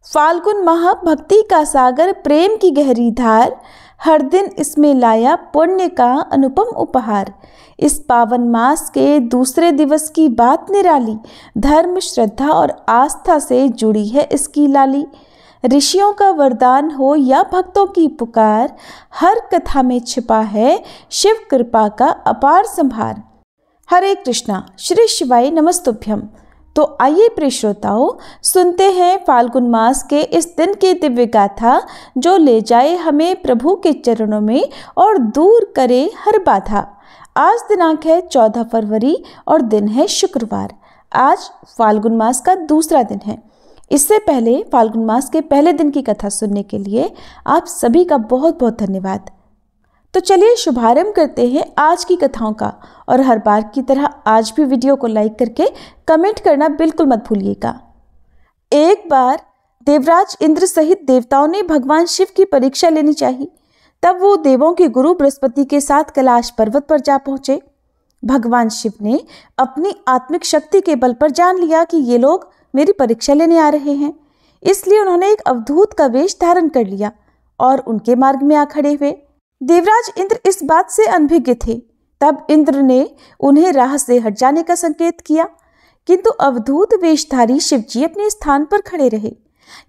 फाल्गुन माह भक्ति का सागर, प्रेम की गहरी धार, हर दिन इसमें लाया पुण्य का अनुपम उपहार। इस पावन मास के दूसरे दिवस की बात निराली, धर्म श्रद्धा और आस्था से जुड़ी है इसकी लाली। ऋषियों का वरदान हो या भक्तों की पुकार, हर कथा में छिपा है शिव कृपा का अपार संभार। हरे कृष्णा, श्री शिवाय नमस्तुभ्यम। तो आइए प्रिय श्रोताओं, सुनते हैं फाल्गुन मास के इस दिन की दिव्य गाथा, जो ले जाए हमें प्रभु के चरणों में और दूर करे हर बाधा। आज दिनांक है 14 फरवरी और दिन है शुक्रवार। आज फाल्गुन मास का दूसरा दिन है। इससे पहले फाल्गुन मास के पहले दिन की कथा सुनने के लिए आप सभी का बहुत बहुत धन्यवाद। तो चलिए शुभारंभ करते हैं आज की कथाओं का। और हर बार की तरह आज भी वीडियो को लाइक करके कमेंट करना बिल्कुल मत भूलिएगा। एक बार देवराज इंद्र सहित देवताओं ने भगवान शिव की परीक्षा लेनी चाहिए। तब वो देवों के गुरु बृहस्पति के साथ कैलाश पर्वत पर जा पहुंचे। भगवान शिव ने अपनी आत्मिक शक्ति के बल पर जान लिया कि ये लोग मेरी परीक्षा लेने आ रहे हैं, इसलिए उन्होंने एक अवधूत का वेश धारण कर लिया और उनके मार्ग में आ खड़े हुए। देवराज इंद्र इस बात से अनभिज्ञ थे। तब इंद्र ने उन्हें राह से हट जाने का संकेत किया, किंतु अवधूत वेशधारी शिवजी अपने स्थान पर खड़े रहे।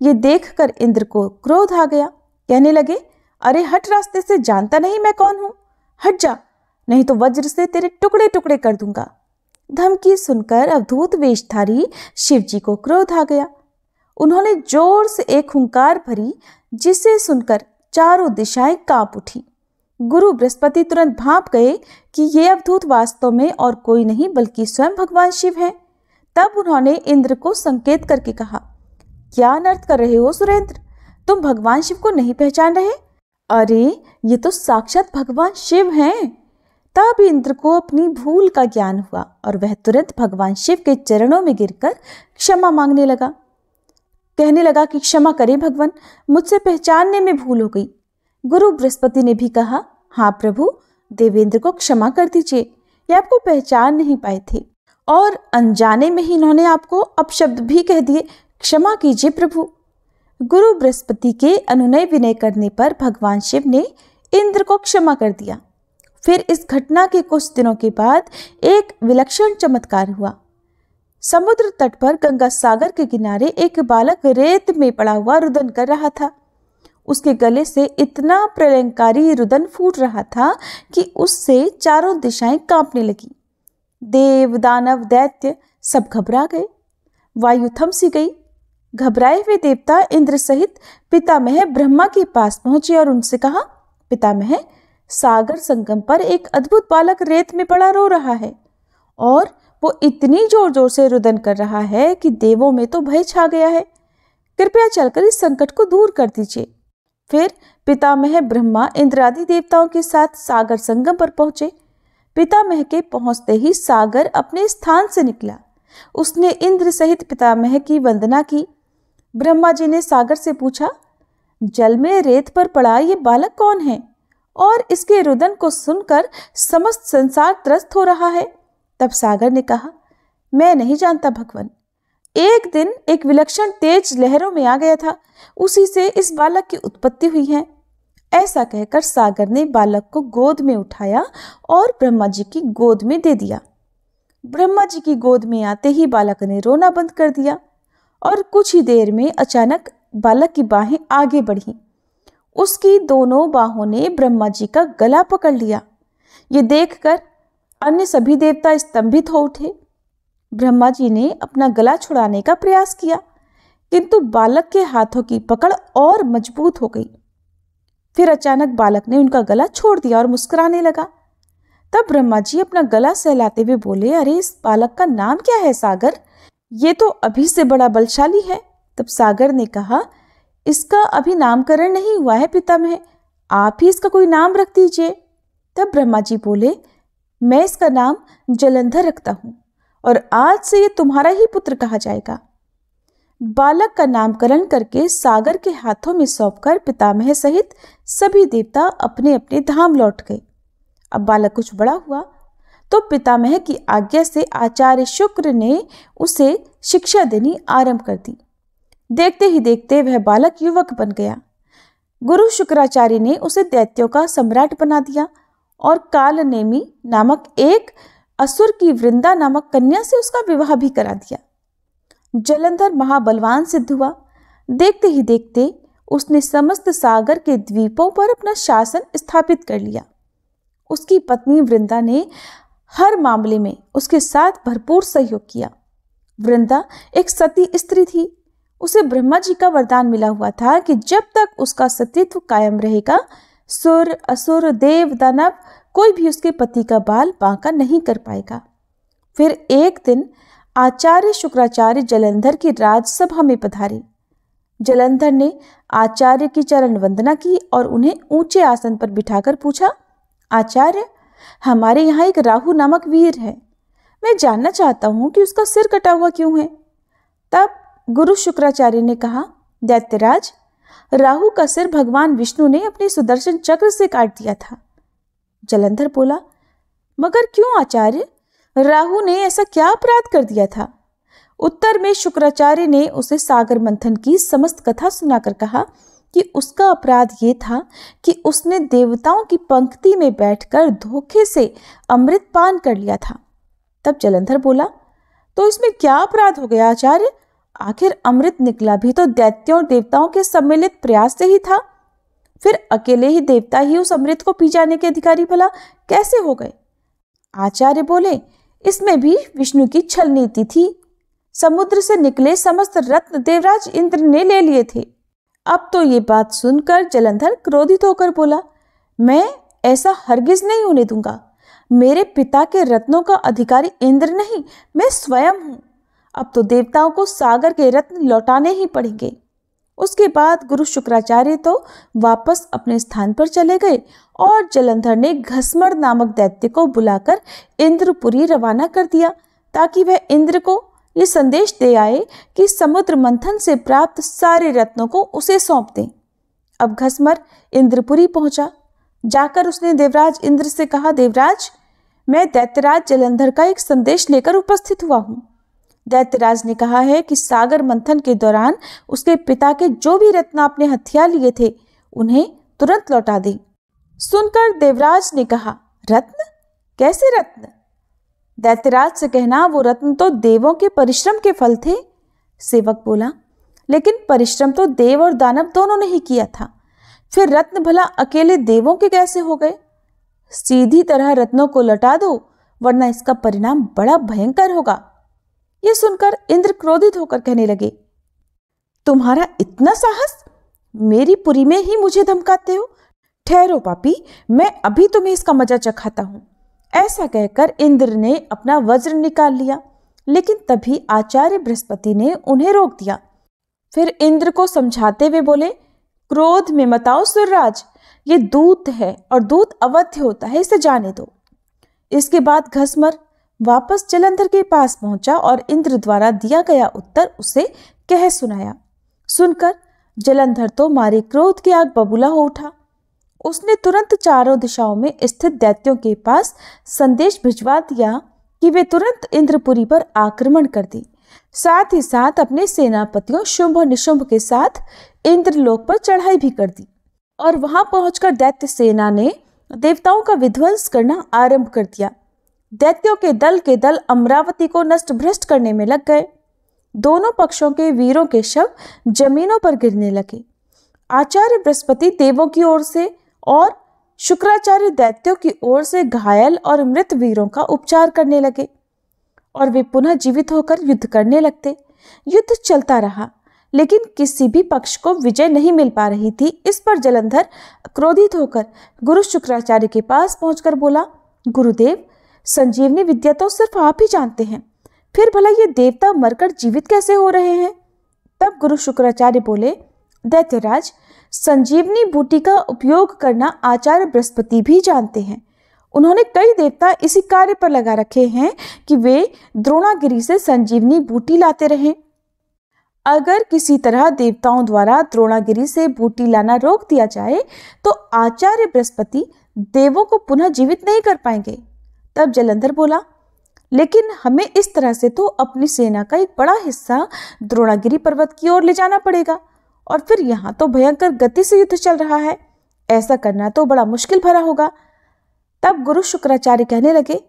ये देखकर इंद्र को क्रोध आ गया। कहने लगे, अरे हट रास्ते से, जानता नहीं मैं कौन हूं? हट जा, नहीं तो वज्र से तेरे टुकड़े टुकड़े कर दूंगा। धमकी सुनकर अवधूत वेशधारी शिवजी को क्रोध आ गया। उन्होंने जोर से एक हुंकार भरी, जिसे सुनकर चारों दिशाएं कांप उठी। गुरु बृहस्पति तुरंत भांप गए कि ये अवधूत वास्तव में और कोई नहीं बल्कि स्वयं भगवान शिव हैं। तब उन्होंने इंद्र को संकेत करके कहा, क्या अनर्थ कर रहे हो सुरेंद्र? तुम भगवान शिव को नहीं पहचान रहे? अरे ये तो साक्षात भगवान शिव हैं। तब इंद्र को अपनी भूल का ज्ञान हुआ और वह तुरंत भगवान शिव के चरणों में गिरकर क्षमा मांगने लगा। कहने लगा कि क्षमा करें भगवान, मुझसे पहचानने में भूल हो गई। गुरु बृहस्पति ने भी कहा, हाँ प्रभु, देवेंद्र को क्षमा कर दीजिए, ये आपको पहचान नहीं पाए थे और अनजाने में ही इन्होंने आपको अपशब्द भी कह दिए, क्षमा कीजिए प्रभु। गुरु बृहस्पति के अनुनय विनय करने पर भगवान शिव ने इंद्र को क्षमा कर दिया। फिर इस घटना के कुछ दिनों के बाद एक विलक्षण चमत्कार हुआ। समुद्र तट पर गंगा सागर के किनारे एक बालक रेत में पड़ा हुआ रुदन कर रहा था। उसके गले से इतना प्रलयंकारी रुदन फूट रहा था कि उससे चारों दिशाएं कांपने लगी। देव दानव दैत्य सब घबरा गए। वायु थम सी गई। घबराए हुए देवता इंद्र सहित पितामह ब्रह्मा के पास पहुंचे और उनसे कहा, पितामह, सागर संगम पर एक अद्भुत बालक रेत में पड़ा रो रहा है और वो इतनी जोर जोर से रुदन कर रहा है कि देवों में तो भय छा गया है। कृपया चलकर इस संकट को दूर कर दीजिए। फिर पितामह ब्रह्मा इंद्र आदि देवताओं के साथ सागर संगम पर पहुंचे। पितामह के पहुंचते ही सागर अपने स्थान से निकला। उसने इंद्र सहित पितामह की वंदना की। ब्रह्मा जी ने सागर से पूछा, जल में रेत पर पड़ा ये बालक कौन है और इसके रुदन को सुनकर समस्त संसार त्रस्त हो रहा है? तब सागर ने कहा, मैं नहीं जानता भगवान। एक दिन एक विलक्षण तेज लहरों में आ गया था, उसी से इस बालक की उत्पत्ति हुई है। ऐसा कहकर सागर ने बालक को गोद में उठाया और ब्रह्मा जी की गोद में दे दिया। ब्रह्मा जी की गोद में आते ही बालक ने रोना बंद कर दिया और कुछ ही देर में अचानक बालक की बाहें आगे बढ़ीं। उसकी दोनों बाहों ने ब्रह्मा जी का गला पकड़ लिया। ये देखकर अन्य सभी देवता स्तंभित हो उठे। ब्रह्मा जी ने अपना गला छुड़ाने का प्रयास किया, किंतु बालक के हाथों की पकड़ और मजबूत हो गई। फिर अचानक बालक ने उनका गला छोड़ दिया और मुस्कुराने लगा। तब ब्रह्मा जी अपना गला सहलाते हुए बोले, अरे इस बालक का नाम क्या है सागर? ये तो अभी से बड़ा बलशाली है। तब सागर ने कहा, इसका अभी नामकरण नहीं हुआ है पितामह, आप ही इसका कोई नाम रख दीजिए। तब ब्रह्मा जी बोले, मैं इसका नाम जलंधर रखता हूं और आज से ये तुम्हारा ही पुत्र कहा जाएगा। बालक का नामकरण करके सागर के हाथों में सौंपकर पितामह सहित सभी देवता अपने अपने धाम लौट गए। अब बालक कुछ बड़ा हुआ तो पितामह की आज्ञा से आचार्य शुक्र ने उसे शिक्षा देनी आरंभ कर दी। देखते ही देखते वह बालक युवक बन गया। गुरु शुक्राचार्य ने उसे दैत्यों का सम्राट बना दिया और कालनेमी नामक एक असुर की वृंदा नामक कन्या से उसका विवाह भी करा दिया। जलंधर महाबलवान सिद्ध हुआ। देखते ही देखते उसने समस्त सागर के द्वीपों पर अपना शासन स्थापित कर लिया। उसकी पत्नी वृंदा ने हर मामले में उसके साथ भरपूर सहयोग किया। वृंदा एक सती स्त्री थी। उसे ब्रह्मा जी का वरदान मिला हुआ था कि जब तक उसका सतीत्व कायम रहेगा, सुर, असुर, देव, दानव कोई भी उसके पति का बाल बांका नहीं कर पाएगा। फिर एक दिन आचार्य शुक्राचार्य जलंधर की राजसभा में पधारे। जलंधर ने आचार्य की चरण वंदना की और उन्हें ऊंचे आसन पर बिठाकर पूछा, आचार्य, हमारे यहाँ एक राहु नामक वीर है। मैं जानना चाहता हूँ कि उसका सिर कटा हुआ क्यों है। तब गुरु शुक्राचार्य ने कहा, दैत्यराज, राहु का सिर भगवान विष्णु ने अपने सुदर्शन चक्र से काट दिया था। जलंधर बोला, मगर क्यों आचार्य? राहु ने ऐसा क्या अपराध कर दिया था? उत्तर में शुक्राचार्य ने उसे सागर मंथन की समस्त कथा सुनाकर कहा कि उसका अपराध ये था कि उसने देवताओं की पंक्ति में बैठकर धोखे से अमृत पान कर लिया था। तब जलंधर बोला, तो इसमें क्या अपराध हो गया आचार्य? आखिर अमृत निकला भी तो दैत्यों और देवताओं के सम्मिलित प्रयास से ही था। फिर अकेले ही देवता ही उस अमृत को पी जाने के अधिकारी भला कैसे हो गए? आचार्य बोले, इसमें भी विष्णु की छल नीति थी। समुद्र से निकले समस्त रत्न देवराज इंद्र ने ले लिए थे। अब तो ये बात सुनकर जलंधर क्रोधित होकर बोला, मैं ऐसा हरगिज नहीं होने दूंगा। मेरे पिता के रत्नों का अधिकारी इंद्र नहीं, मैं स्वयं हूं। अब तो देवताओं को सागर के रत्न लौटाने ही पड़ेंगे। उसके बाद गुरु शुक्राचार्य तो वापस अपने स्थान पर चले गए और जलंधर ने घसमड़ नामक दैत्य को बुलाकर इंद्रपुरी रवाना कर दिया ताकि वह इंद्र को ये संदेश दे आए कि समुद्र मंथन से प्राप्त सारे रत्नों को उसे सौंप दें। अब घसमड़ इंद्रपुरी पहुंचा। जाकर उसने देवराज इंद्र से कहा, देवराज, मैं दैत्यराज जलंधर का एक संदेश लेकर उपस्थित हुआ हूं। दैत्यराज ने कहा है कि सागर मंथन के दौरान उसके पिता के जो भी रत्न आपने हथिया लिए थे उन्हें तुरंत लौटा दें। सुनकर देवराज ने कहा, रत्न? कैसे रत्न? दैत्यराज से कहना, वो रत्न तो देवों के परिश्रम के फल थे। सेवक बोला, लेकिन परिश्रम तो देव और दानव दोनों ने ही किया था। फिर रत्न भला अकेले देवों के कैसे हो गए? सीधी तरह रत्नों को लौटा दो, वरना इसका परिणाम बड़ा भयंकर होगा। यह सुनकर इंद्र क्रोधित होकर कहने लगे, तुम्हारा इतना साहस? मेरी पुरी में ही मुझे धमकाते हो? ठहरो पापी, मैं अभी तुम्हें इसका मजा चखाता हूं। ऐसा कहकर इंद्र ने अपना वज्र निकाल लिया, लेकिन तभी आचार्य बृहस्पति ने उन्हें रोक दिया। फिर इंद्र को समझाते हुए बोले, क्रोध में मत आओ सुरराज, ये दूत है और दूत अवध्य होता है, इसे जाने दो। इसके बाद घसमड़ वापस जलंधर के पास पहुंचा और इंद्र द्वारा दिया गया उत्तर उसे कह सुनाया। सुनकर जलंधर तो मारे क्रोध की आग बबूला हो उठा। उसने तुरंत चारों दिशाओं में स्थित दैत्यों के पास संदेश भिजवा दिया कि वे तुरंत इंद्रपुरी पर आक्रमण कर दें। साथ ही साथ अपने सेनापतियों शुंभ और निशुंभ के साथ इंद्रलोक पर चढ़ाई भी कर दी और वहां पहुंचकर दैत्य सेना ने देवताओं का विध्वंस करना आरंभ कर दिया। दैत्यों के दल अमरावती को नष्ट भ्रष्ट करने में लग गए। दोनों पक्षों के वीरों के शव जमीनों पर गिरने लगे। आचार्य बृहस्पति देवों की ओर से और शुक्राचार्य दैत्यों की ओर से घायल और मृत वीरों का उपचार करने लगे और वे पुनः जीवित होकर युद्ध करने लगते। युद्ध चलता रहा, लेकिन किसी भी पक्ष को विजय नहीं मिल पा रही थी। इस पर जलंधर क्रोधित होकर गुरु शुक्राचार्य के पास पहुंचकर बोला, गुरुदेव, संजीवनी विद्या तो सिर्फ आप ही जानते हैं, फिर भला ये देवता मरकर जीवित कैसे हो रहे हैं? तब गुरु शुक्राचार्य बोले, दैत्यराज, संजीवनी बूटी का उपयोग करना आचार्य बृहस्पति भी जानते हैं। उन्होंने कई देवता इसी कार्य पर लगा रखे हैं कि वे द्रोणागिरी से संजीवनी बूटी लाते रहें। अगर किसी तरह देवताओं द्वारा द्रोणागिरी से बूटी लाना रोक दिया जाए तो आचार्य बृहस्पति देवों को पुनः जीवित नहीं कर पाएंगे। तब जलंधर बोला, लेकिन हमें इस तरह से तो अपनी सेना का एक बड़ा हिस्सा द्रोणागिरी पर्वत की ओर ले जाना पड़ेगा, और फिर यहाँ तो भयंकर गति से युद्ध चल रहा है। ऐसा करना तो बड़ा मुश्किल भरा होगा। तब गुरु शुक्राचार्य कहने लगे,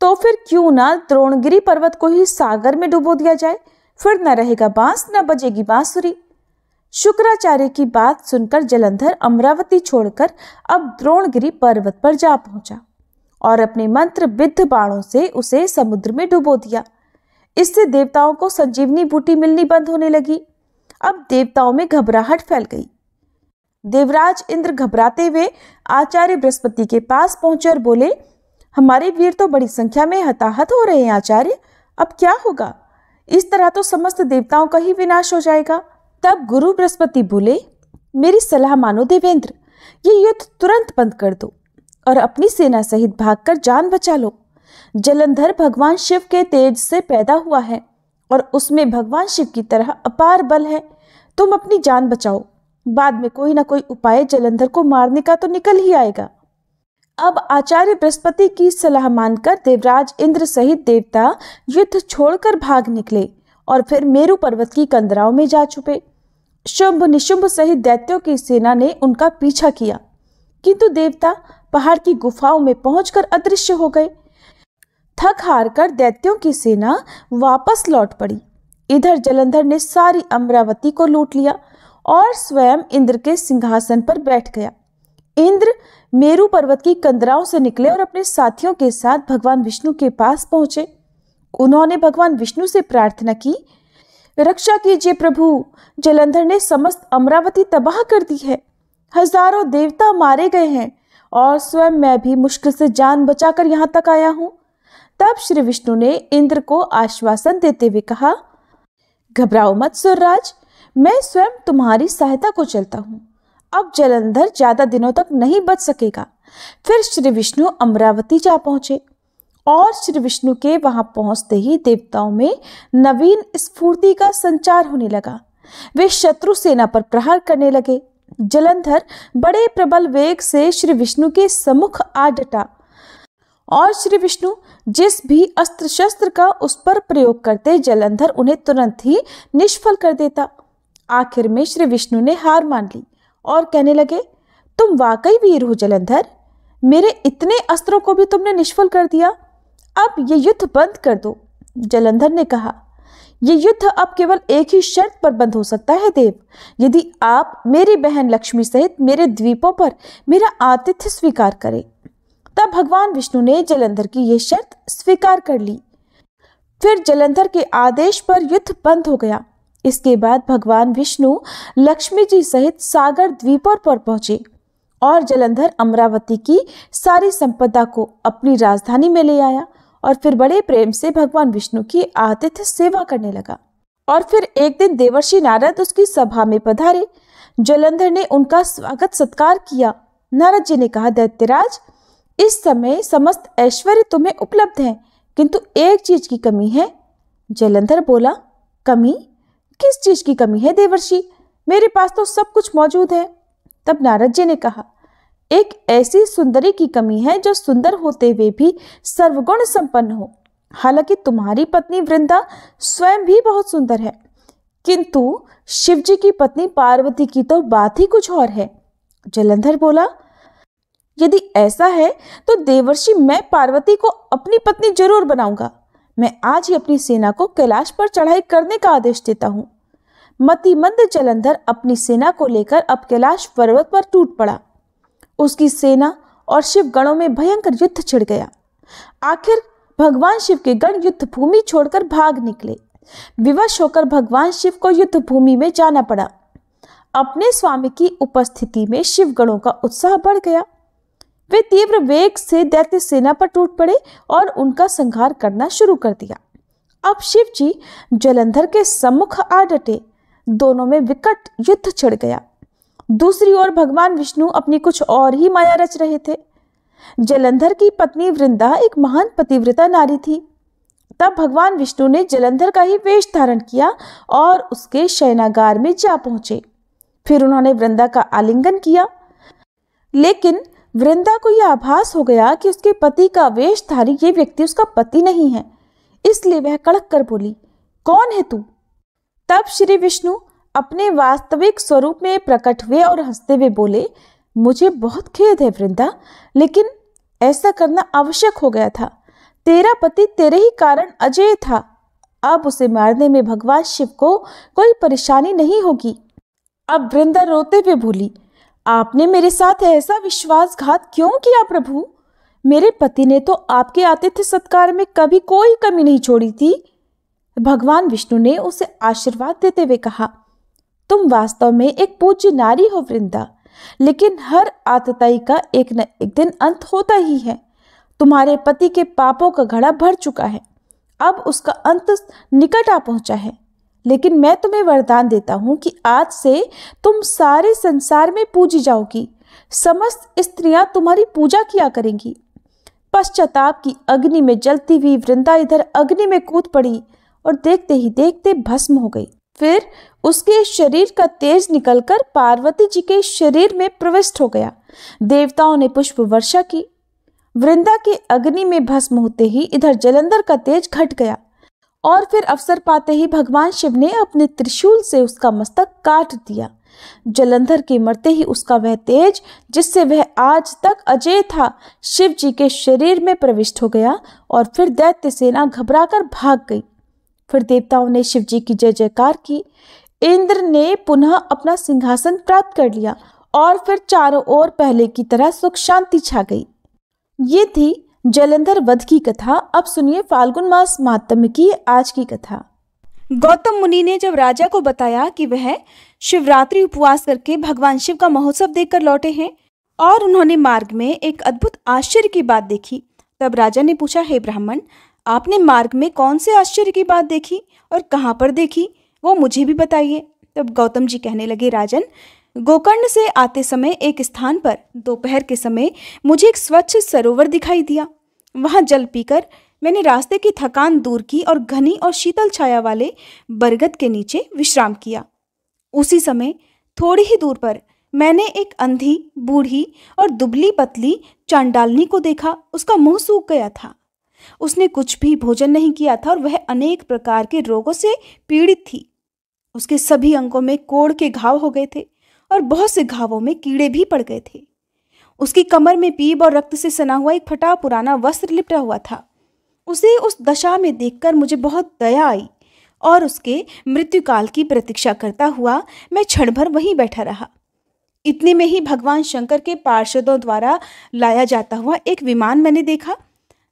तो फिर क्यों ना द्रोणगिरी पर्वत को ही सागर में डुबो दिया जाए, फिर न रहेगा बांस न बजेगी बांसुरी। शुक्राचार्य की बात सुनकर जलंधर अमरावती छोड़कर अब द्रोणगिरी पर्वत पर जा पहुंचा और अपने मंत्र बिद्ध बाणों से उसे समुद्र में डुबो दिया। इससे देवताओं को संजीवनी बूटी मिलनी बंद होने लगी। अब देवताओं में घबराहट फैल गई। देवराज इंद्र घबराते हुए आचार्य बृहस्पति के पास पहुंचे और बोले, हमारे वीर तो बड़ी संख्या में हताहत हो रहे हैं आचार्य, अब क्या होगा? इस तरह तो समस्त देवताओं का ही विनाश हो जाएगा। तब गुरु बृहस्पति बोले, मेरी सलाह मानो देवेंद्र, ये युद्ध तुरंत बंद कर दो और अपनी सेना सहित भागकर जान बचा लो। जलंधर भगवान शिव के तेज से पैदा हुआ है और उसमें भगवान शिव की तरह अपार बल है। तुम अपनी जान बचाओ, बाद में कोई ना कोई उपाय जलंधर को मारने का तो निकल ही आएगा। अब आचार्य बृहस्पति की सलाह मानकर देवराज इंद्र सहित देवता युद्ध छोड़कर भाग निकले और फिर मेरु पर्वत की कंदराओं में जा छुपे। शुंभ निशुंभ सहित दैत्यों की सेना ने उनका पीछा किया, किंतु देवता पहाड़ की गुफाओं में पहुंचकर अदृश्य हो गए। थक हार कर दैत्यों की सेना वापस लौट पड़ी। इधर जलंधर ने सारी अमरावती को लूट लिया और स्वयं इंद्र के सिंहासन पर बैठ गया। इंद्र मेरु पर्वत की कंदराओं से निकले और अपने साथियों के साथ भगवान विष्णु के पास पहुंचे। उन्होंने भगवान विष्णु से प्रार्थना की, रक्षा कीजिए प्रभु, जलंधर ने समस्त अमरावती तबाह कर दी है। हजारों देवता मारे गए हैं और स्वयं मैं भी मुश्किल से जान बचाकर यहाँ तक आया हूँ। तब श्री विष्णु ने इंद्र को आश्वासन देते हुए कहा, घबराओ मत सुरराज, मैं स्वयं तुम्हारी सहायता को चलता हूँ। अब जलंधर ज्यादा दिनों तक नहीं बच सकेगा। फिर श्री विष्णु अमरावती जा पहुंचे और श्री विष्णु के वहां पहुंचते ही देवताओं में नवीन स्फूर्ति का संचार होने लगा। वे शत्रु सेना पर प्रहार करने लगे। जलंधर बड़े प्रबल वेग से श्री विष्णु के सम्मुख आ डटा और श्री विष्णु जिस भी अस्त्र शस्त्र का उस पर प्रयोग करते, जलंधर उन्हें तुरंत ही निष्फल कर देता। आखिर में श्री विष्णु ने हार मान ली और कहने लगे, तुम वाकई वीर हो जलंधर, मेरे इतने अस्त्रों को भी तुमने निष्फल कर दिया। अब ये युद्ध बंद कर दो। जलंधर ने कहा, ये युद्ध अब केवल एक ही शर्त पर बंद हो सकता है देव, यदि आप मेरी बहन लक्ष्मी सहित मेरे द्वीपों पर मेरा आतिथ्य स्वीकार करें। तब भगवान विष्णु ने जलंधर की ये शर्त स्वीकार कर ली। फिर जलंधर के आदेश पर युद्ध बंद हो गया। इसके बाद भगवान विष्णु लक्ष्मी जी सहित सागर द्वीपों पर पहुंचे और जलंधर अमरावती की सारी संपदा को अपनी राजधानी में ले आया और फिर बड़े प्रेम से भगवान विष्णु की आतिथ्य सेवा करने लगा। और फिर एक दिन देवर्षि नारद उसकी सभा में पधारे। जलंधर ने उनका स्वागत सत्कार किया। नारद जी ने कहा, दैत्यराज, इस समय समस्त ऐश्वर्य तुम्हें उपलब्ध है, किंतु एक चीज की कमी है। जलंधर बोला, कमी? किस चीज की कमी है देवर्षि? मेरे पास तो सब कुछ मौजूद है। तब नारद जी ने कहा, एक ऐसी सुंदरी की कमी है जो सुंदर होते हुए भी सर्वगुण संपन्न हो। हालांकि तुम्हारी पत्नी वृंदा स्वयं भी बहुत सुंदर है, किंतु शिवजी की पत्नी पार्वती की तो बात ही कुछ और है। जलंधर बोला, यदि ऐसा है तो देवर्षि, मैं पार्वती को अपनी पत्नी जरूर बनाऊंगा। मैं आज ही अपनी सेना को कैलाश पर चढ़ाई करने का आदेश देता हूँ। मतिमंद जलंधर अपनी सेना को लेकर अब कैलाश पर्वत पर टूट पड़ा। उसकी सेना और शिव गणों में भयंकर युद्ध छिड़ गया। आखिर भगवान शिव के गण युद्ध भूमि छोड़कर भाग निकले। विवश होकर भगवान शिव को युद्ध भूमि में जाना पड़ा। अपने स्वामी की उपस्थिति में शिव गणों का उत्साह बढ़ गया। वे तीव्र वेग से दैत्य सेना पर टूट पड़े और उनका संहार करना शुरू कर दिया। अब शिव जी जलंधर के सम्मुख आ डटे। दोनों में विकट युद्ध छिड़ गया। दूसरी ओर भगवान विष्णु अपनी कुछ और ही माया रच रहे थे। जलंधर की पत्नी वृंदा एक महान पतिव्रता नारी थी। तब भगवान विष्णु ने जलंधर का ही वेश धारण किया और उसके शयनागार में जा पहुंचे। फिर उन्होंने वृंदा का आलिंगन किया, लेकिन वृंदा को यह आभास हो गया कि उसके पति का वेशधारी ये व्यक्ति उसका पति नहीं है, इसलिए वह कड़क कर बोली, कौन है तू? तब श्री विष्णु अपने वास्तविक स्वरूप में प्रकट हुए और हंसते हुए बोले, मुझे बहुत खेद है वृंदा, लेकिन ऐसा करना आवश्यक हो गया था। तेरा पति तेरे ही कारण अजेय था। अब उसे मारने में भगवान शिव को कोई परेशानी नहीं होगी। अब वृंदा रोते हुए बोली, आपने मेरे साथ ऐसा विश्वासघात क्यों किया प्रभु? मेरे पति ने तो आपके आतिथ्य सत्कार में कभी कोई कमी नहीं छोड़ी थी। भगवान विष्णु ने उसे आशीर्वाद देते हुए कहा, तुम वास्तव में एक पूज्य नारी हो वृंदा, लेकिन हर आतताई का एक न एक दिन अंत होता ही है। तुम्हारे पति के पापों का घड़ा भर चुका है, अब उसका अंत निकट आ पहुंचा है। लेकिन मैं तुम्हें वरदान देता हूं कि आज से तुम सारे संसार में पूजी जाओगी। समस्त स्त्रियां तुम्हारी पूजा किया करेंगी। पश्चाताप की अग्नि में जलती हुई वृंदा इधर अग्नि में कूद पड़ी और देखते ही देखते भस्म हो गई। फिर उसके शरीर का तेज निकलकर पार्वती जी के शरीर में प्रविष्ट हो गया। देवताओं ने पुष्प वर्षा की। वृंदा के अग्नि में भस्म होते ही इधर जलंधर का तेज घट गया और फिर अवसर पाते ही भगवान शिव ने अपने त्रिशूल से उसका मस्तक काट दिया। जलंधर के मरते ही उसका वह तेज, जिससे वह आज तक अजेय था, शिव जी के शरीर में प्रविष्ट हो गया और फिर दैत्य सेना घबराकर भाग गई। फिर देवताओं ने शिव जी की जय जयकार की। इंद्र ने पुनः अपना सिंहासन प्राप्त कर लिया और फिर चारों ओर पहले की तरह सुख शांति छा गई। ये थी जलंधर वध की कथा। अब सुनिए फाल्गुन मास महात्म्य की आज की कथा। गौतम मुनि ने जब राजा को बताया कि वह शिवरात्रि उपवास करके भगवान शिव का महोत्सव देखकर लौटे हैं और उन्होंने मार्ग में एक अद्भुत आश्चर्य की बात देखी, तब राजा ने पूछा, हे ब्राह्मण, आपने मार्ग में कौन से आश्चर्य की बात देखी और कहाँ पर देखी, वो मुझे भी बताइए। तब गौतम जी कहने लगे, राजन, गोकर्ण से आते समय एक स्थान पर दोपहर के समय मुझे एक स्वच्छ सरोवर दिखाई दिया। वहां जल पीकर मैंने रास्ते की थकान दूर की और घनी और शीतल छाया वाले बरगद के नीचे विश्राम किया। उसी समय थोड़ी ही दूर पर मैंने एक अंधी, बूढ़ी और दुबली पतली चांडालनी को देखा। उसका मुंह सूख गया था। उसने कुछ भी भोजन नहीं किया था और वह अनेक प्रकार के रोगों से पीड़ित थी। उसके सभी अंगों में कोढ़ के घाव हो गए थे और बहुत से घावों में कीड़े भी पड़ गए थे। उसकी कमर में पीप और रक्त से सना हुआ एक फटा पुराना वस्त्र लिपटा हुआ था। उसे उस दशा में देखकर मुझे बहुत दया आई और उसके मृत्युकाल की प्रतीक्षा करता हुआ मैं क्षण भर वहीं बैठा रहा। इतने में ही भगवान शंकर के पार्षदों द्वारा लाया जाता हुआ एक विमान मैंने देखा,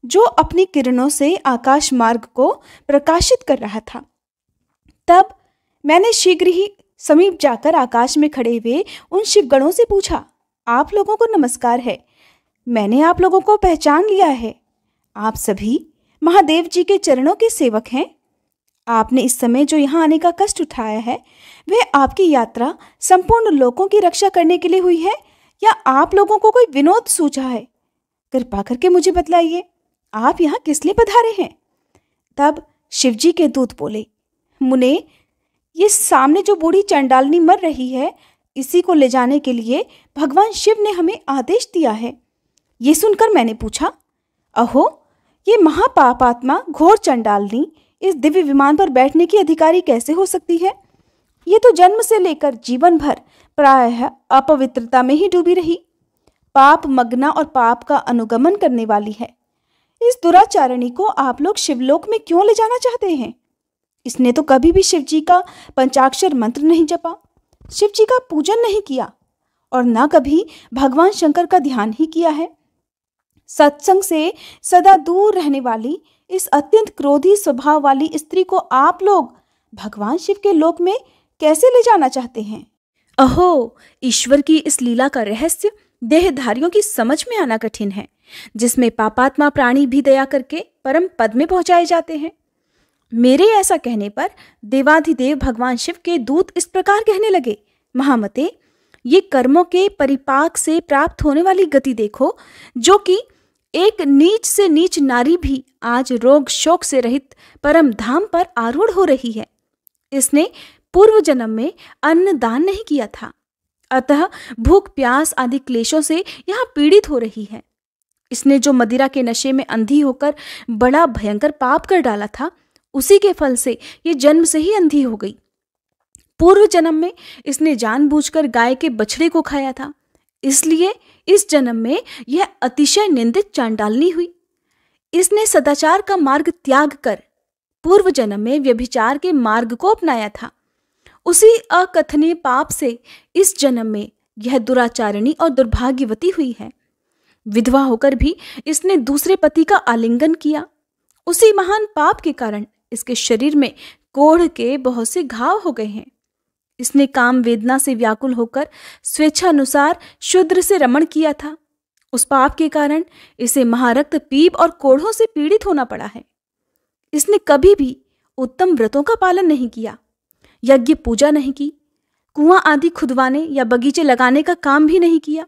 जो अपनी किरणों से आकाश मार्ग को प्रकाशित कर रहा था। तब मैंने शीघ्र ही समीप जाकर आकाश में खड़े हुए उन शिवगणों से पूछा, आप लोगों को नमस्कार है। मैंने आप लोगों को पहचान लिया है। आप सभी महादेव जी के चरणों के सेवक हैं। आपने इस समय जो यहाँ आने का कष्ट उठाया है, वह आपकी यात्रा संपूर्ण लोगों की रक्षा करने के लिए हुई है या आप लोगों को कोई विनोद सूझा है? कृपा करके मुझे बतलाइए, आप यहाँ किस लिए पधारे हैं? तब शिवजी के दूत बोले, मुने, ये सामने जो बूढ़ी चंडालनी मर रही है, इसी को ले जाने के लिए भगवान शिव ने हमें आदेश दिया है। ये सुनकर मैंने पूछा, अहो, ये महापापात्मा घोर चंडालनी इस दिव्य विमान पर बैठने की अधिकारी कैसे हो सकती है? ये तो जन्म से लेकर जीवन भर प्रायः अपवित्रता में ही डूबी रही, पाप मग्ना और पाप का अनुगमन करने वाली है। इस दुराचारणी को आप लोग शिवलोक में क्यों ले जाना चाहते हैं? इसने तो कभी भी शिवजी का पंचाक्षर मंत्र नहीं जपा, शिवजी का पूजन नहीं किया और न कभी भगवान शंकर का ध्यान ही किया है। सत्संग से सदा दूर रहने वाली इस अत्यंत क्रोधी स्वभाव वाली स्त्री को आप लोग भगवान शिव के लोक में कैसे ले जाना चाहते हैं? अहो, ईश्वर की इस लीला का रहस्य देहधारियों की समझ में आना कठिन है, जिसमें पापात्मा प्राणी भी दया करके परम पद में पहुंचाए जाते हैं। मेरे ऐसा कहने पर देवाधिदेव भगवान शिव के दूत इस प्रकार कहने लगे, महामते, ये कर्मों के परिपाक से प्राप्त होने वाली गति देखो, जो कि एक नीच से नीच नारी भी आज रोग शोक से रहित परम धाम पर आरूढ़ हो रही है। इसने पूर्व जन्म में अन्न दान नहीं किया था, अतः भूख प्यास आदि क्लेशों से यहाँ पीड़ित हो रही है। इसने जो मदिरा के नशे में अंधी होकर बड़ा भयंकर पाप कर डाला था, उसी के फल से ये जन्म से ही अंधी हो गई। पूर्व जन्म में इसने जानबूझकर गाय के बछड़े को खाया था, इसलिए इस जन्म में यह अतिशय निंदित चांडालनी हुई। इसने सदाचार का मार्ग त्याग कर पूर्व जन्म में व्यभिचार के मार्ग को अपनाया था। उसी अकथनीय पाप से इस जन्म में यह दुराचारिणी और दुर्भाग्यवती हुई है। विधवा होकर भी इसने दूसरे पति का आलिंगन किया। उसी महान पाप के कारण इसके शरीर में कोढ़ के बहुत से घाव हो गए हैं। इसने काम वेदना से व्याकुल होकर स्वेच्छानुसार शूद्र से रमण किया था। उस पाप के कारण इसे महारक्त पीप और कोढ़ों से पीड़ित होना पड़ा है। इसने कभी भी उत्तम व्रतों का पालन नहीं किया, यज्ञ पूजा नहीं की, कुआं आदि खुदवाने या बगीचे लगाने का काम भी नहीं किया।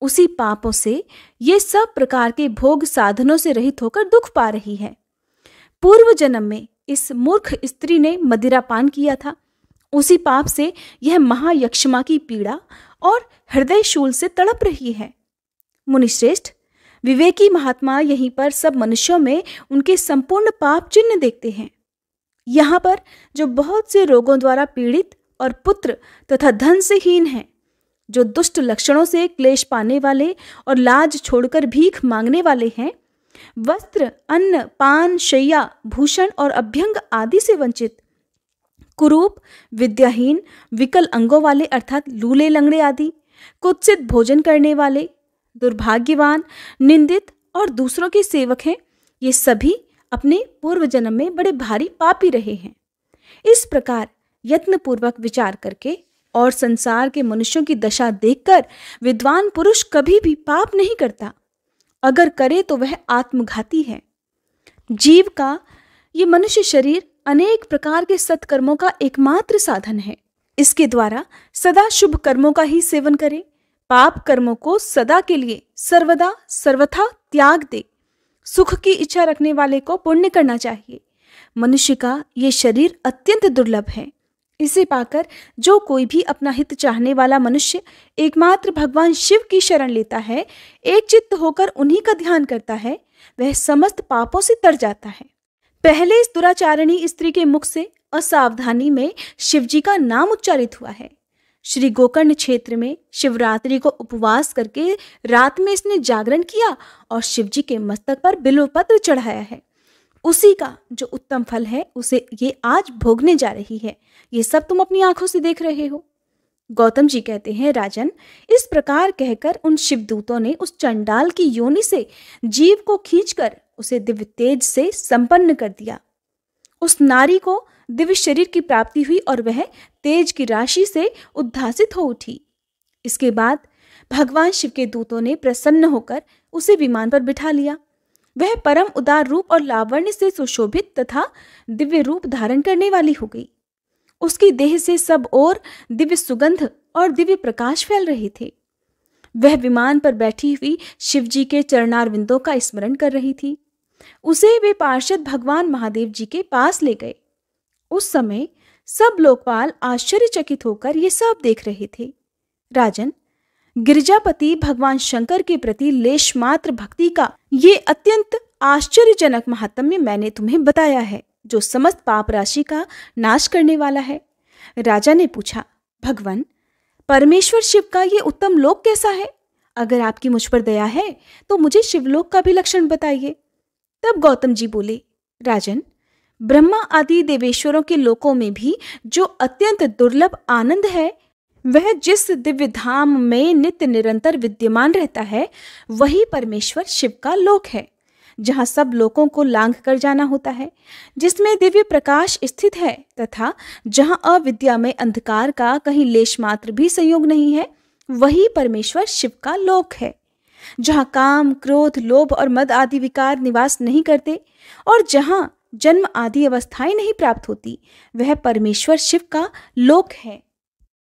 उसी पापों से ये सब प्रकार के भोग साधनों से रहित होकर दुख पा रही है। पूर्व जन्म में इस मूर्ख स्त्री ने मदिरा पान किया था। उसी पाप से यह महायक्षमा की पीड़ा और हृदय शूल से तड़प रही है। मुनिश्रेष्ठ, विवेकी महात्मा यहीं पर सब मनुष्यों में उनके संपूर्ण पाप चिन्ह देखते हैं। यहाँ पर जो बहुत से रोगों द्वारा पीड़ित और पुत्र तथा धन से हीन हैं, जो दुष्ट लक्षणों से क्लेश पाने वाले और लाज छोड़कर भीख मांगने वाले हैं, वस्त्र, अन्न, पान, शैया, भूषण और अभ्यंग आदि से वंचित, कुरूप, विद्याहीन, विकल अंगों वाले अर्थात लूले लंगड़े आदि, कुत्सित भोजन करने वाले, दुर्भाग्यवान, निंदित और दूसरों के सेवक हैं, ये सभी अपने पूर्व जन्म में बड़े भारी पापी रहे हैं। इस प्रकार यत्नपूर्वक विचार करके और संसार के मनुष्यों की दशा देखकर विद्वान पुरुष कभी भी पाप नहीं करता। अगर करे तो वह आत्मघाती है। जीव का ये मनुष्य शरीर अनेक प्रकार के सत्कर्मों का एकमात्र साधन है। इसके द्वारा सदा शुभ कर्मों का ही सेवन करे, पाप कर्मों को सदा के लिए सर्वदा सर्वथा त्याग दे। सुख की इच्छा रखने वाले को पुण्य करना चाहिए। मनुष्य का ये शरीर अत्यंत दुर्लभ है। इसे पाकर जो कोई भी अपना हित चाहने वाला मनुष्य एकमात्र भगवान शिव की शरण लेता है, एक चित्त होकर उन्हीं का ध्यान करता है, वह समस्त पापों से तर जाता है। पहले इस दुराचारिणी स्त्री के मुख से असावधानी में शिवजी का नाम उच्चारित हुआ है। श्री गोकर्ण क्षेत्र में शिवरात्रि को उपवास करके रात में इसने जागरण किया और शिवजी के मस्तक पर बिल्वपत्र चढ़ाया है। उसी का जो उत्तम फल है उसे ये आज भोगने जा रही है। ये सब तुम अपनी आंखों से देख रहे हो। गौतम जी कहते हैं, राजन, इस प्रकार कहकर उन शिवदूतों ने उस चंडाल की योनि से जीव को खींचकर उसे दिव्य तेज से संपन्न कर दिया। उस नारी को दिव्य शरीर की प्राप्ति हुई और वह तेज की राशि से उद्भासित हो उठी। इसके बाद भगवान शिव के दूतों ने प्रसन्न होकर उसे विमान पर बिठा लिया। वह परम उदार रूप और लावण्य से सुशोभित तथा दिव्य रूप धारण करने वाली हो गई। उसकी देह से सब ओर दिव्य सुगंध और दिव्य प्रकाश फैल रहे थे। वह विमान पर बैठी हुई शिवजी के चरणारविंदों का स्मरण कर रही थी। उसे वे पार्षद भगवान महादेव जी के पास ले गए। उस समय सब लोकपाल आश्चर्यचकित होकर ये सब देख रहे थे। राजन, गिरिजापति भगवान शंकर के प्रति लेश मात्र भक्ति का ये अत्यंत आश्चर्यजनक महात्म्य मैंने तुम्हें बताया है, जो समस्त पाप राशि का नाश करने वाला है। राजा ने पूछा, भगवान, परमेश्वर शिव का ये उत्तम लोक कैसा है? अगर आपकी मुझ पर दया है तो मुझे शिवलोक का भी लक्षण बताइए। तब गौतम जी बोले, राजन, ब्रह्मा आदि देवेश्वरों के लोकों में भी जो अत्यंत दुर्लभ आनंद है, वह जिस दिव्य धाम में नित्य निरंतर विद्यमान रहता है, वही परमेश्वर शिव का लोक है, जहाँ सब लोकों को लांघ कर जाना होता है, जिसमें दिव्य प्रकाश स्थित है तथा जहाँ अविद्या में अंधकार का कहीं लेश मात्र भी संयोग नहीं है, वही परमेश्वर शिव का लोक है। जहाँ काम, क्रोध, लोभ और मद आदि विकार निवास नहीं करते और जहाँ जन्म आदि अवस्थाएं नहीं प्राप्त होती, वह परमेश्वर शिव का लोक है।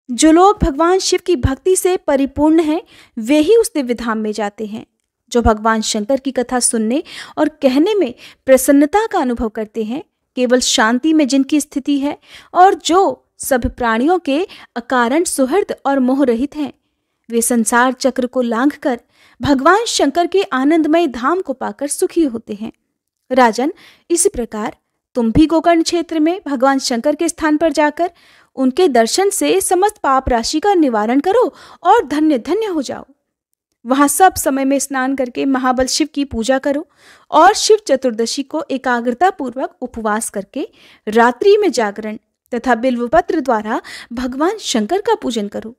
जो लोग भगवान शिव की भक्ति से परिपूर्ण हैं, वे ही उस दिव्य धाम में जाते हैं। जो भगवान शंकर की कथा सुनने और कहने में प्रसन्नता का अनुभव करते हैं, केवल शांति में जिनकी स्थिति है और जो सब प्राणियों के अकारण सुहृद और मोह रहित हैं। वे संसार चक्र को लांघकर भगवान शंकर के आनंदमय धाम को पाकर सुखी होते हैं। राजन, इसी प्रकार तुम भी गोकर्ण क्षेत्र में भगवान शंकर के स्थान पर जाकर उनके दर्शन से समस्त पाप राशि का निवारण करो और धन्य धन्य हो जाओ। वहां सब समय में स्नान करके महाबल शिव की पूजा करो और शिव चतुर्दशी को एकाग्रता पूर्वक उपवास करके रात्रि में जागरण तथा बिल्वपत्र द्वारा भगवान शंकर का पूजन करो।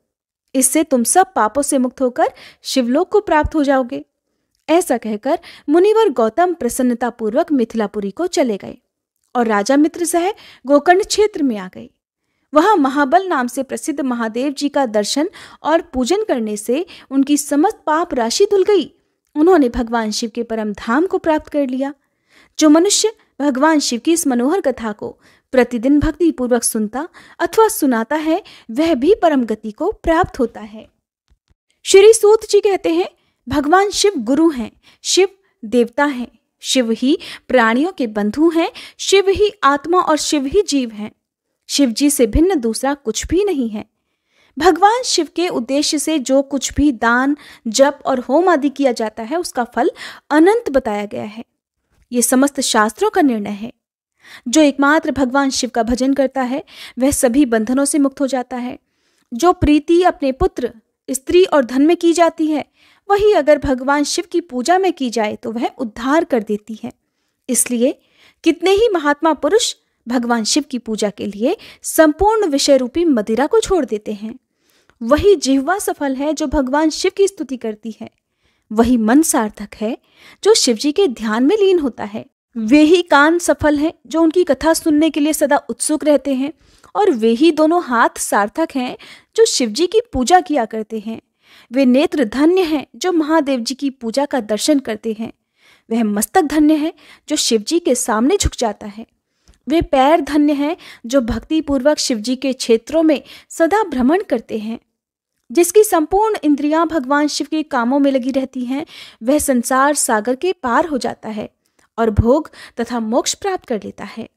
इससे तुम सब पापों से मुक्त होकर शिवलोक को प्राप्त हो जाओगे। ऐसा कहकर मुनिवर गौतम प्रसन्नता पूर्वक मिथिलापुरी को चले गए और राजा मित्र सह गोकर्ण क्षेत्र में आ गए। वहां महाबल नाम से प्रसिद्ध महादेव जी का दर्शन और पूजन करने से उनकी समस्त पाप राशि धुल गई। उन्होंने भगवान शिव के परम धाम को प्राप्त कर लिया। जो मनुष्य भगवान शिव की इस मनोहर कथा को प्रतिदिन भक्ति पूर्वक सुनता अथवा सुनाता है, वह भी परम गति को प्राप्त होता है। श्री सूत जी कहते हैं, भगवान शिव गुरु हैं, शिव देवता हैं, शिव ही प्राणियों के बंधु हैं, शिव ही आत्मा और शिव ही जीव हैं। शिव जी से भिन्न दूसरा कुछ भी नहीं है। भगवान शिव के उद्देश्य से जो कुछ भी दान, जप और होम आदि किया जाता है, उसका फल अनंत बताया गया है। ये समस्त शास्त्रों का निर्णय है। जो एकमात्र भगवान शिव का भजन करता है, वह सभी बंधनों से मुक्त हो जाता है। जो प्रीति अपने पुत्र, स्त्री और धन में की जाती है, वही अगर भगवान शिव की पूजा में की जाए तो वह उद्धार कर देती है। इसलिए कितने ही महात्मा पुरुष भगवान शिव की पूजा के लिए संपूर्ण विषय रूपी मदिरा को छोड़ देते हैं। वही जिह्वा सफल है जो भगवान शिव की स्तुति करती है। वही मन सार्थक है जो शिव जी के ध्यान में लीन होता है। वे ही कान सफल हैं जो उनकी कथा सुनने के लिए सदा उत्सुक रहते हैं। और वे ही दोनों हाथ सार्थक हैं जो शिव जी की पूजा किया करते हैं। वे नेत्र धन्य हैं जो महादेव जी की पूजा का दर्शन करते हैं। वह मस्तक धन्य है जो शिव जी के सामने झुक जाता है। वे पैर धन्य हैं जो भक्ति पूर्वक शिव जी के क्षेत्रों में सदा भ्रमण करते हैं। जिसकी संपूर्ण इंद्रियां भगवान शिव के कामों में लगी रहती हैं, वह संसार सागर के पार हो जाता है और भोग तथा मोक्ष प्राप्त कर लेता है।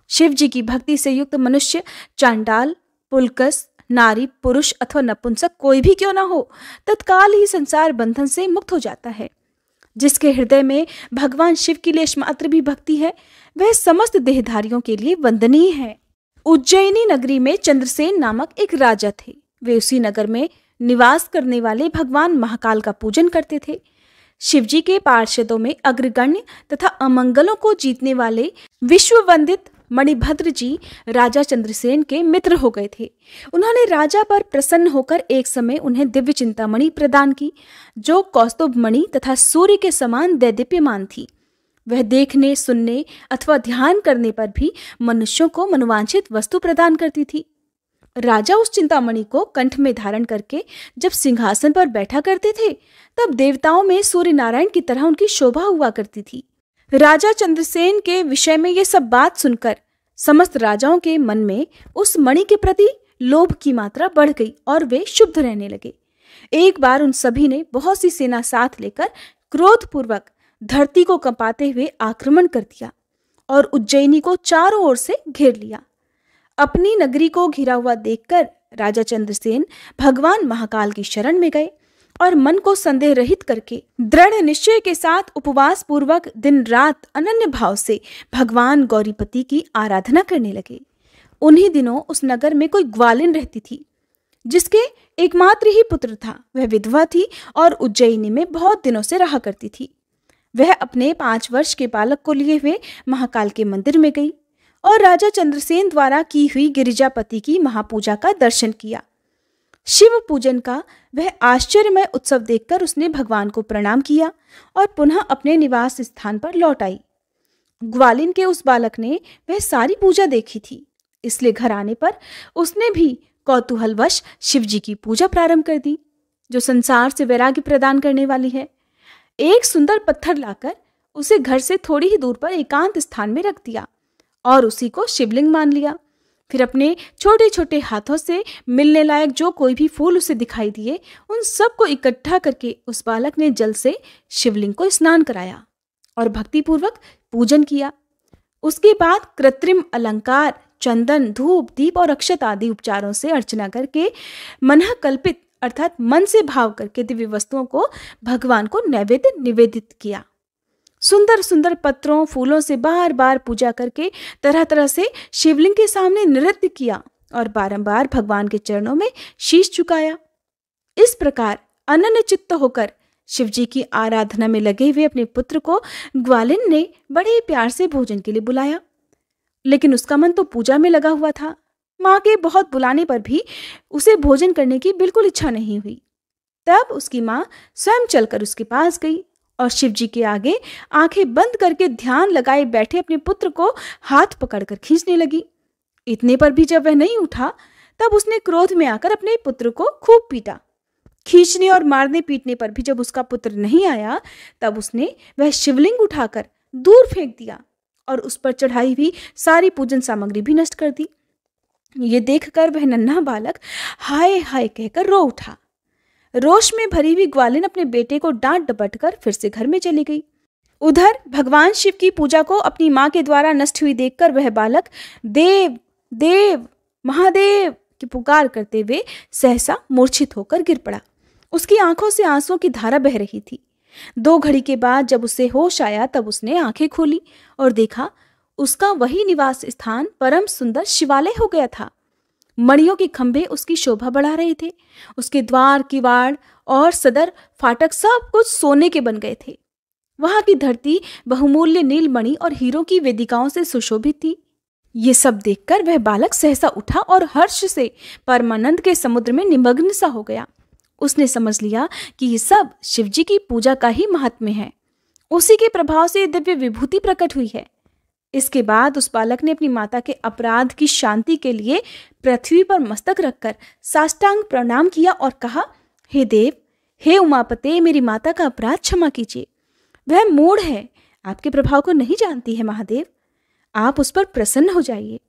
शिव जी की भक्ति से युक्त मनुष्य चांडाल, पुलकस, नारी, पुरुष अथवा नपुंसक कोई भी क्यों ना हो, तत्काल ही संसार बंधन से मुक्त हो जाता है। जिसके हृदय में भगवान शिव की लेश मात्र भी भक्ति है, वह समस्त देहधारियों के लिए वंदनीय है। उज्जैनी नगरी में चंद्रसेन नामक एक राजा थे। वे उसी नगर में निवास करने वाले भगवान महाकाल का पूजन करते थे। शिवजी के पार्षदों में अग्रगण्य तथा अमंगलों को जीतने वाले विश्ववंदित मणिभद्र जी राजा चंद्रसेन के मित्र हो गए थे। उन्होंने राजा पर प्रसन्न होकर एक समय उन्हें दिव्य चिंतामणि प्रदान की, जो कौस्तुभ मणि तथा सूर्य के समान दैदीप्यमान थी। वह देखने, सुनने अथवा ध्यान करने पर भी मनुष्यों को मनोवांछित वस्तु प्रदान करती थी। राजा उस चिंतामणि को कंठ में धारण करके जब सिंहासन पर बैठा करते थे, तब देवताओं में सूर्य नारायण की तरह उनकी शोभा हुआ करती थी। राजा चंद्रसेन के विषय में ये सब बात सुनकर समस्त राजाओं के मन में उस मणि के प्रति लोभ की मात्रा बढ़ गई और वे शुद्ध रहने लगे। एक बार उन सभी ने बहुत सी सेना साथ लेकर क्रोधपूर्वक धरती को कंपाते हुए आक्रमण कर दिया और उज्जैनी को चारों ओर से घेर लिया। अपनी नगरी को घिरा हुआ देखकर राजा चंद्रसेन भगवान महाकाल की शरण में गए और मन को संदेह रहित करके दृढ़ निश्चय के साथ उपवास पूर्वक दिन रात अनन्य भाव से भगवान गौरीपति की आराधना करने लगे। उन्हीं दिनों उस नगर में कोई ग्वालिन रहती थी, जिसके एकमात्र ही पुत्र था। वह विधवा थी और उज्जैनी में बहुत दिनों से रहा करती थी। वह अपने 5 वर्ष के बालक को लिए हुए महाकाल के मंदिर में गई और राजा चंद्रसेन द्वारा की हुई गिरिजापति की महापूजा का दर्शन किया। शिव पूजन का वह आश्चर्यमय उत्सव देखकर उसने भगवान को प्रणाम किया और पुनः अपने निवास स्थान पर लौट आई। ग्वालिन के उस बालक ने वह सारी पूजा देखी थी, इसलिए घर आने पर उसने भी कौतूहलवश शिव जी की पूजा प्रारंभ कर दी, जो संसार से वैराग्य प्रदान करने वाली है। एक सुंदर पत्थर लाकर उसे घर से थोड़ी ही दूर पर एकांत स्थान में रख दिया और उसी को शिवलिंग मान लिया। फिर अपने छोटे छोटे हाथों से मिलने लायक जो कोई भी फूल उसे दिखाई दिए, उन सब को इकट्ठा करके उस बालक ने जल से शिवलिंग को स्नान कराया और भक्तिपूर्वक पूजन किया। उसके बाद कृत्रिम अलंकार, चंदन, धूप, दीप और अक्षत आदि उपचारों से अर्चना करके मनः कल्पित अर्थात मन से भाव करके दिव्य वस्तुओं को भगवान को नैवेद्य निवेदित किया। सुंदर सुंदर पत्रों, फूलों से बार बार पूजा करके तरह तरह से शिवलिंग के सामने नृत्य किया और बारंबार भगवान के चरणों में शीश झुकाया। इस प्रकार अनन्य चित्त होकर शिवजी की आराधना में लगे हुए अपने पुत्र को ग्वालिन ने बड़े प्यार से भोजन के लिए बुलाया, लेकिन उसका मन तो पूजा में लगा हुआ था। माँ के बहुत बुलाने पर भी उसे भोजन करने की बिल्कुल इच्छा नहीं हुई। तब उसकी माँ स्वयं चलकर उसके पास गई और शिवजी के आगे आंखें बंद करके ध्यान लगाए बैठे अपने पुत्र को हाथ पकड़कर खींचने लगी। इतने पर भी जब वह नहीं उठा, तब उसने क्रोध में आकर अपने पुत्र को खूब पीटा। खींचने और मारने पीटने पर भी जब उसका पुत्र नहीं आया, तब उसने वह शिवलिंग उठाकर दूर फेंक दिया और उस पर चढ़ाई हुई सारी पूजन सामग्री भी नष्ट कर दी। ये देखकर वह नन्हा बालक हाय हाय कहकर रो उठा। रोष में भरी हुई ग्वालिन अपने बेटे को डांट डपट कर फिर से घर में चली गई। उधर भगवान शिव की पूजा को अपनी मां के द्वारा नष्ट हुई देखकर वह बालक देव देव महादेव की पुकार करते हुए सहसा मूर्छित होकर गिर पड़ा। उसकी आंखों से आंसुओं की धारा बह रही थी। 2 घड़ी के बाद जब उसे होश आया, तब उसने आंखें खोली और देखा उसका वही निवास स्थान परम सुंदर शिवालय हो गया था। मणियों के खंभे उसकी शोभा बढ़ा रहे थे। उसके द्वार, किवाड़ और सदर फाटक सब कुछ सोने के बन गए थे। वहां की धरती बहुमूल्य नीलमणि और हीरों की वेदिकाओं से सुशोभित थी। ये सब देखकर वह बालक सहसा उठा और हर्ष से परमानंद के समुद्र में निमग्न सा हो गया। उसने समझ लिया कि ये सब शिवजी की पूजा का ही महात्म्य है। उसी के प्रभाव से दिव्य विभूति प्रकट हुई है। इसके बाद उस बालक ने अपनी माता के अपराध की शांति के लिए पृथ्वी पर मस्तक रखकर साष्टांग प्रणाम किया और कहा, हे देव, हे उमापते, मेरी माता का अपराध क्षमा कीजिए। वह मूढ़ है, आपके प्रभाव को नहीं जानती है महादेव। आप उस पर प्रसन्न हो जाइए।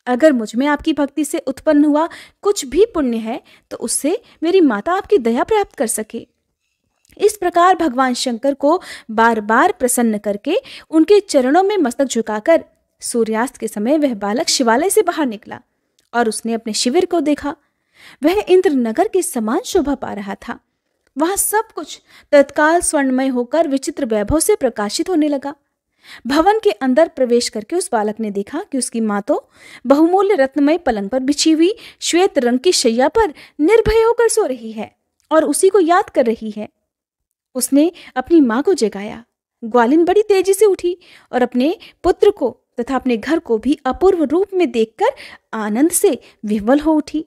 अगर मुझ में आपकी भक्ति से उत्पन्न हुआ कुछ भी पुण्य है, तो उससे मेरी माता आपकी दया प्राप्त कर सके। इस प्रकार भगवान शंकर को बार बार प्रसन्न करके उनके चरणों में मस्तक झुकाकर सूर्यास्त के समय वह बालक शिवालय से बाहर निकला और उसने अपने शिविर को देखा। वह इंद्र नगर के समान शोभा पा रहा था। वहां सब कुछ तत्काल स्वर्णमय होकर विचित्र वैभव से प्रकाशित होने लगा। भवन के अंदर प्रवेश करके उस बालक ने देखा कि उसकी माँ तो बहुमूल्य रत्नमय पलंग पर बिछी हुई श्वेत रंग की शैया पर निर्भय होकर सो रही है और उसी को याद कर रही है। उसने अपनी माँ को जगाया। ग्वालिन बड़ी तेजी से उठी और अपने पुत्र को तथा अपने घर को भी अपूर्व रूप में देखकर आनंद से विह्वल हो उठी।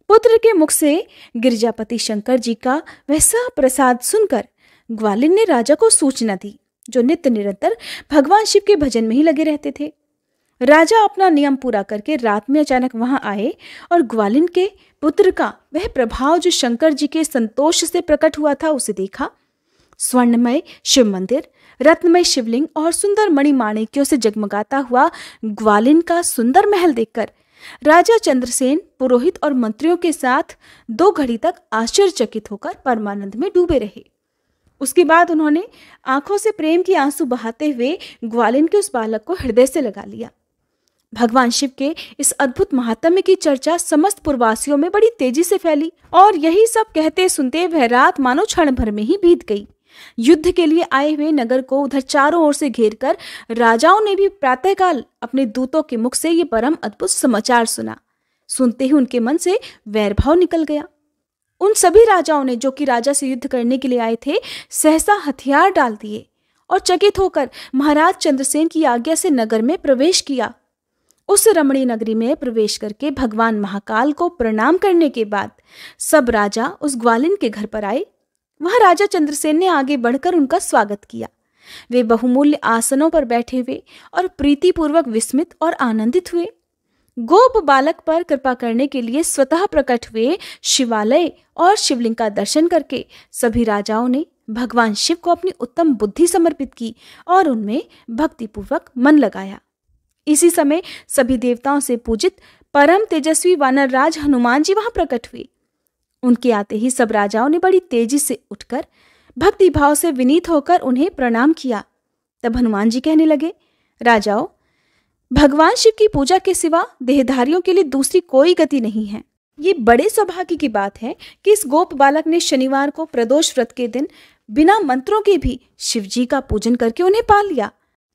पुत्र के मुख से गिरजापति शंकर जी का वैसा प्रसाद सुनकर ग्वालिन ने राजा को सूचना दी, जो नित्य निरंतर भगवान शिव के भजन में ही लगे रहते थे। राजा अपना नियम पूरा करके रात में अचानक वहां आए और ग्वालिन के पुत्र का वह प्रभाव जो शंकर जी के संतोष से प्रकट हुआ था उसे देखा। स्वर्णमय शिव मंदिर, रत्नमय शिवलिंग और सुंदर मणिमाणिक्यों से जगमगाता हुआ ग्वालिन का सुंदर महल देखकर राजा चंद्रसेन पुरोहित और मंत्रियों के साथ 2 घड़ी तक आश्चर्यचकित होकर परमानंद में डूबे रहे। उसके बाद उन्होंने आंखों से प्रेम की आंसू बहाते हुए ग्वालिन के उस बालक को हृदय से लगा लिया। भगवान शिव के इस अद्भुत महात्म्य की चर्चा समस्त पुरवासियों में बड़ी तेजी से फैली और यही सब कहते सुनते वह रात मानो क्षण भर में ही बीत गई। युद्ध के लिए आए हुए नगर को उधर चारों ओर से घेरकर राजाओं ने भी प्रातःकाल अपने दूतों के मुख से ये परम अद्भुत समाचार सुना। सुनते ही उनके मन से वैरभाव निकल गया। उन सभी राजाओं ने, जो कि राजा से युद्ध करने के लिए आए थे, सहसा हथियार डाल दिए और चकित होकर महाराज चंद्रसेन की आज्ञा से नगर में प्रवेश किया। उस रमणीय नगरी में प्रवेश करके भगवान महाकाल को प्रणाम करने के बाद सब राजा उस ग्वालिन के घर पर आए। वहां राजा चंद्रसेन ने आगे बढ़कर उनका स्वागत किया। वे बहुमूल्य आसनों पर बैठे हुए और प्रीतिपूर्वक विस्मित और आनंदित हुए। गोप बालक पर कृपा करने के लिए स्वतः प्रकट हुए शिवालय और शिवलिंग का दर्शन करके सभी राजाओं ने भगवान शिव को अपनी उत्तम बुद्धि समर्पित की और उनमें भक्तिपूर्वक मन लगाया। इसी समय सभी देवताओं से पूजित परम तेजस्वी वानर राज हनुमान जी वहां प्रकट हुए। उनके आते ही सब राजाओं ने बड़ी तेजी से उठकर भक्ति भाव से विनीत होकर उन्हें प्रणाम किया। तब हनुमान जी कहने लगे, राजाओं, भगवान शिव की पूजा के सिवा देहधारियों के लिए दूसरी कोई गति नहीं है। ये बड़े सौभाग्य की बात है कि इस गोप बालक ने शनिवार को प्रदोष व्रत के दिन बिना मंत्रों के भी शिव जी का पूजन करके उन्हें पा लिया।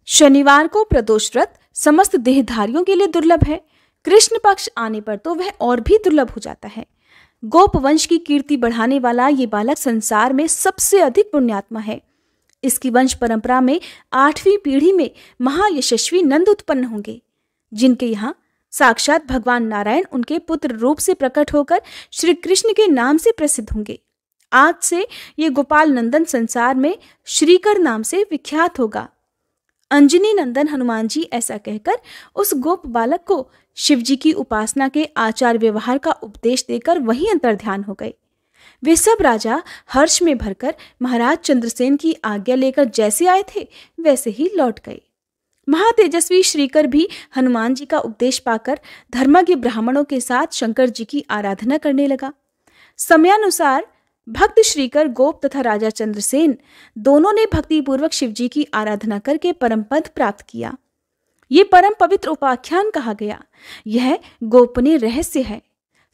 शनिवार को प्रदोष व्रत समस्त देहधारियों के लिए दुर्लभ है। कृष्ण पक्ष आने पर तो वह और भी दुर्लभ हो जाता है। गोप वंश की कीर्ति बढ़ाने वाला ये बालक संसार में सबसे अधिक पुण्यात्मा है। इसकी वंश परंपरा में 8वीं पीढ़ी में महायशस्वी नंद उत्पन्न होंगे, जिनके यहाँ साक्षात भगवान नारायण उनके पुत्र रूप से प्रकट होकर श्री कृष्ण के नाम से प्रसिद्ध होंगे। आज से ये गोपाल नंदन संसार में श्रीकर नाम से विख्यात होगा। अंजनी नंदन हनुमान जी ऐसा कहकर उस गोप बालक को शिव जी की उपासना के आचार व्यवहार का उपदेश देकर वहीं अंतर्ध्यान हो गए। वे सब राजा हर्ष में भरकर महाराज चंद्रसेन की आज्ञा लेकर जैसे आए थे वैसे ही लौट गए। महातेजस्वी श्रीकर भी हनुमान जी का उपदेश पाकर धर्मज्ञ ब्राह्मणों के साथ शंकर जी की आराधना करने लगा। समयानुसार भक्त श्रीकर गोप तथा राजा चंद्रसेन दोनों ने भक्तिपूर्वक शिव जी की आराधना करके परम पद प्राप्त किया। ये परम पवित्र उपाख्यान कहा गया। यह गोपनीय रहस्य है,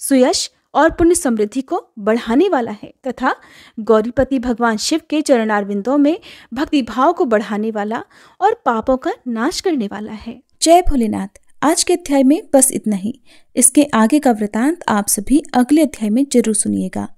सुयश और पुण्य समृद्धि को बढ़ाने वाला है तथा गौरीपति भगवान शिव के चरणारविंदों में भक्ति भाव को बढ़ाने वाला और पापों का नाश करने वाला है। जय भोलेनाथ। आज के अध्याय में बस इतना ही। इसके आगे का वृतांत आप सभी अगले अध्याय में जरूर सुनिएगा।